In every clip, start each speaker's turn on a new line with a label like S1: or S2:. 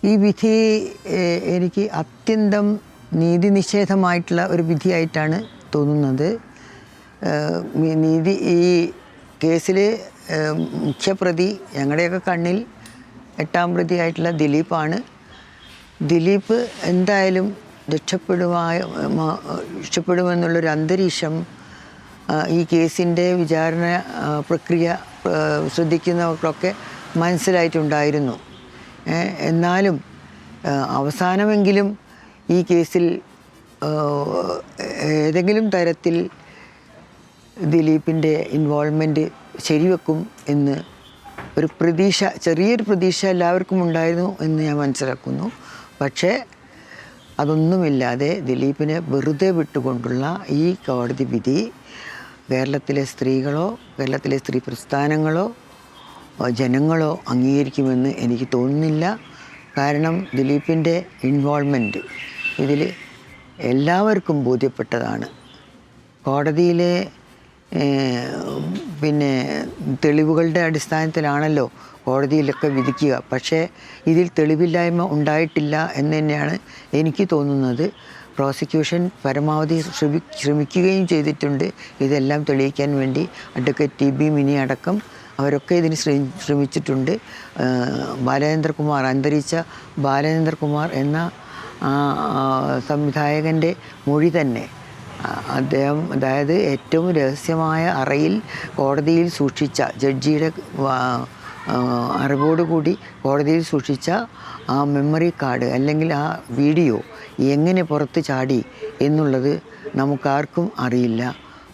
S1: ഈ വിധി എനിക്ക് അത്യന്തം നീതിനിഷേധമായിട്ടുള്ള ഒരു വിധിയായിട്ടാണ് തോന്നുന്നത്. ഈ കേസിൽ മുഖ്യപ്രതി ഞങ്ങളുടെയൊക്കെ കണ്ണിൽ 8ാം പ്രതിയായിട്ടുള്ള ദിലീപാണ്. ദിലീപ് എന്തായാലും രക്ഷപ്പെടുമെന്നുള്ളൊരു അന്തരീക്ഷം ഈ കേസിൻ്റെ വിചാരണ പ്രക്രിയ ശ്രദ്ധിക്കുന്നവർക്കൊക്കെ മനസ്സിലായിട്ടുണ്ടായിരുന്നു. എന്നാലും അവസാനമെങ്കിലും ഈ കേസിൽ ഏതെങ്കിലും തരത്തിൽ ദിലീപിൻ്റെ ഇൻവോൾവ്മെൻറ്റ് ശരിവെക്കും എന്ന് ഒരു പ്രതീക്ഷ, ചെറിയൊരു പ്രതീക്ഷ എല്ലാവർക്കും ഉണ്ടായിരുന്നു എന്ന് ഞാൻ മനസ്സിലാക്കുന്നു. പക്ഷേ അതൊന്നുമില്ലാതെ ദിലീപിനെ വെറുതെ വിട്ടുകൊണ്ടുള്ള ഈ കോടതി വിധി കേരളത്തിലെ സ്ത്രീകളോ കേരളത്തിലെ സ്ത്രീ പ്രസ്ഥാനങ്ങളോ ജനങ്ങളോ അംഗീകരിക്കുമെന്ന് എനിക്ക് തോന്നുന്നില്ല. കാരണം ദിലീപിൻ്റെ ഇൻവോൾവ്മെൻറ്റ് ഇതിൽ എല്ലാവർക്കും ബോധ്യപ്പെട്ടതാണ്. കോടതിയിലെ തെളിവുകളുടെ അടിസ്ഥാനത്തിലാണല്ലോ കോടതിയിലൊക്കെ വിധിക്കുക. പക്ഷേ ഇതിൽ തെളിവില്ലായ്മ ഉണ്ടായിട്ടില്ല എന്ന് തന്നെയാണ് എനിക്ക് തോന്നുന്നത്. പ്രോസിക്യൂഷൻ പരമാവധി ശ്രമിക്കുകയും ചെയ്തിട്ടുണ്ട് ഇതെല്ലാം തെളിയിക്കാൻ വേണ്ടി. അഡ്വക്കേറ്റ് ടി.ബി. മിനി അടക്കം അവരൊക്കെ ഇതിന് ശ്രമിച്ചിട്ടുണ്ട്. ബാലചന്ദ്രകുമാർ, അന്തരിച്ച ബാലചന്ദ്രകുമാർ എന്ന സംവിധായകൻ്റെ മൊഴി തന്നെ അദ്ദേഹം, അതായത് ഏറ്റവും രഹസ്യമായ അറയിൽ കോടതിയിൽ സൂക്ഷിച്ച, ജഡ്ജിയുടെ അറിവോടുകൂടി കോടതിയിൽ സൂക്ഷിച്ച ആ മെമ്മറി കാർഡ് അല്ലെങ്കിൽ ആ വീഡിയോ എങ്ങനെ പുറത്ത് ചാടി എന്നുള്ളത് നമുക്കാർക്കും അറിയില്ല.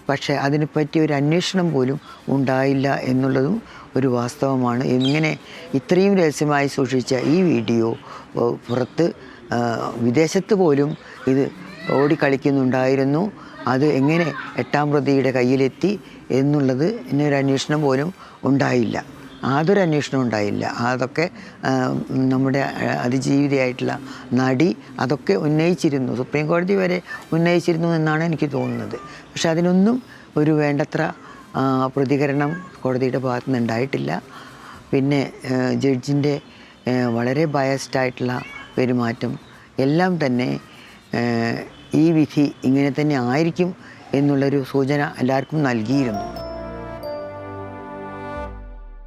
S1: പക്ഷേ അതിനെപ്പറ്റി ഒരു അന്വേഷണം പോലും ഉണ്ടായില്ല എന്നുള്ളതും ഒരു വാസ്തവമാണ്. എങ്ങനെ ഇത്രയും രഹസ്യമായി സൂക്ഷിച്ച ഈ വീഡിയോ പുറത്ത് വിദേശത്ത് പോലും ഇത് ഓടിക്കളിക്കുന്നുണ്ടായിരുന്നു. അത് എങ്ങനെ 8ാം പ്രതിയുടെ കയ്യിലെത്തി എന്നുള്ളത് ഇന്നൊരു അന്വേഷണം പോലും ഉണ്ടായില്ല. യാതൊരു അന്വേഷണം ഉണ്ടായില്ല. അതൊക്കെ നമ്മുടെ അതിജീവിതയായിട്ടുള്ള നടി അതൊക്കെ ഉന്നയിച്ചിരുന്നു, സുപ്രീം കോടതി വരെ ഉന്നയിച്ചിരുന്നു എന്നാണ് എനിക്ക് തോന്നുന്നത്. പക്ഷെ അതിനൊന്നും ഒരു വേണ്ടത്ര പ്രതികരണം കോടതിയുടെ ഭാഗത്തു നിന്ന് ഉണ്ടായിട്ടില്ല. പിന്നെ ജഡ്ജിൻ്റെ വളരെ ബയസ്ഡായിട്ടുള്ള പെരുമാറ്റം എല്ലാം തന്നെ ഈ വിധി ഇങ്ങനെ തന്നെ ആയിരിക്കും എന്നുള്ളൊരു സൂചന എല്ലാവർക്കും നൽകിയിരുന്നു.